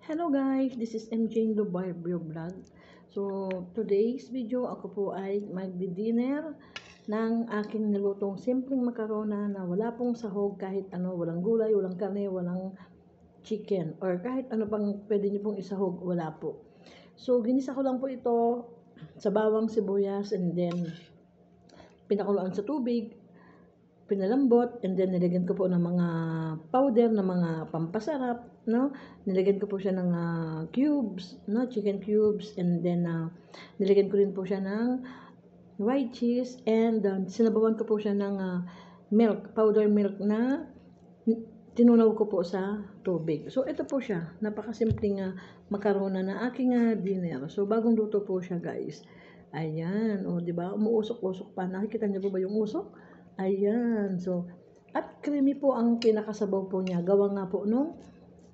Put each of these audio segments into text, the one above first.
Hello guys, this is MJ Lubarbio Vlog. So, today's video ako po ay magdi-dinner ng aking nilutong simpleng makarona na wala pong sahog kahit ano, walang gulay, walang karne, walang chicken, or kahit ano pang pwede niyo pong isahog, wala po. So, ginisa ko lang po ito sa bawang sibuyas and then pinakuluan sa tubig, pinalambot, and then nilagyan ko po ng mga powder na mga pampasarap, no? Nilagyan ko po siya ng cubes, no? Chicken cubes, and then nilagyan ko rin po siya ng white cheese, and sinabawan ko po siya ng milk, powder milk na tinunaw ko po sa tubig. So, ito po siya. Napakasimpleng makarona na aking dinner. So, bagong luto po siya, guys. Ayan. O, di ba? Umuusok-usok pa. Nakikita niyo po ba yung usok? Ayan. So, at creamy po ang pinakasabaw po niya. Gawa nga po nung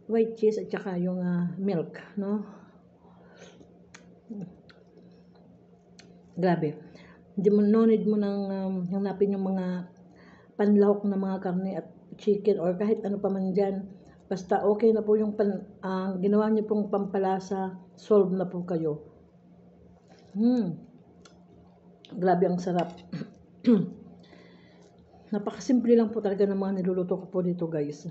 white cheese at saka yung milk, no? Grabe. No need mo nang hanapin yung mga panlahok na mga karne at chicken or kahit ano pa man dyan. Basta okay na po yung ginawa niyo pong pampalasa, solve na po kayo. Grabe ang sarap. Napakasimple lang po talaga ng mga niluluto ko po dito, guys.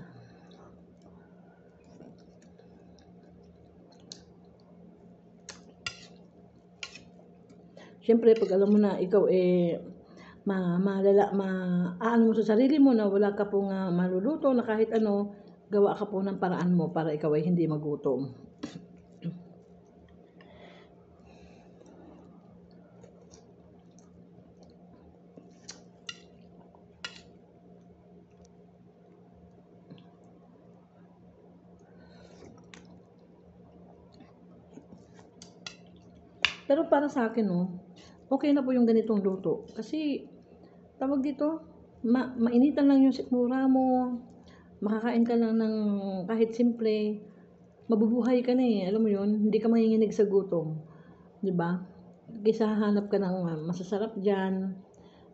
Siyempre, pag alam mo na ikaw aano mo sa sarili mo na wala ka pong maluluto na kahit ano, gawa ka po ng paraan mo para ikaw ay hindi magutom. Pero para sa akin, no, okay na po yung ganitong luto. Kasi, tawag dito, mainitan lang yung sikmura mo, makakain ka lang ng kahit simple, mabubuhay ka na eh. Alam mo yun, hindi ka manginginig sa gutom. Diba? Kaysa hahanap ka ng masasarap dyan,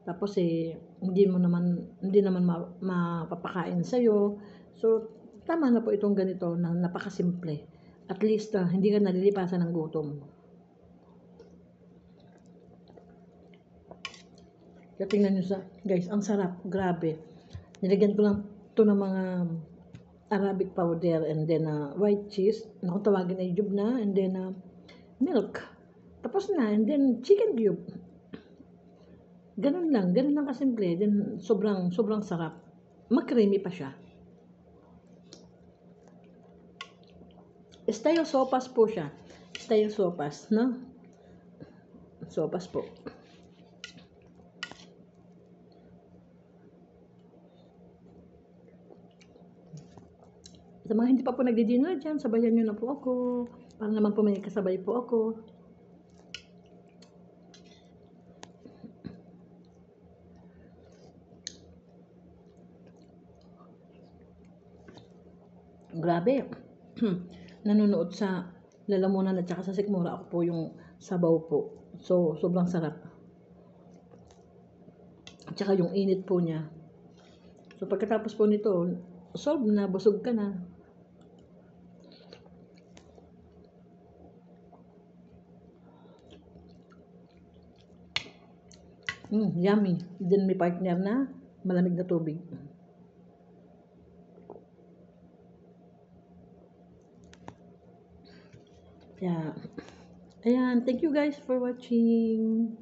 tapos hindi naman mapapakain sa'yo. So, tama na po itong ganito na napakasimple. At least, hindi ka nalilipasan ng gutom. Kaya tingnan nyo guys, ang sarap, grabe. Nilagyan ko lang ito ng mga Arabic powder and then white cheese, na kung tawagin ay jubna, and then milk. Tapos na, and then chicken cube. Ganun lang kasimple. Then sobrang sarap. Mag-creamy pa siya. Style sopas po siya. Style sopas, no? Sopas po. Sa mga hindi pa po nagdi-dinner dyan, sabayan nyo na po ako. Para naman po may kasabay po ako. Grabe. Nanonood sa lalamunan at saka sa sikmura ako po yung sabaw po. So, sobrang sarap. At saka yung init po niya. So, pagkatapos po nito, solve na, busog ka na. Yummy. Then may partner na malamig na tubig. Kaya, ayan. Thank you guys for watching.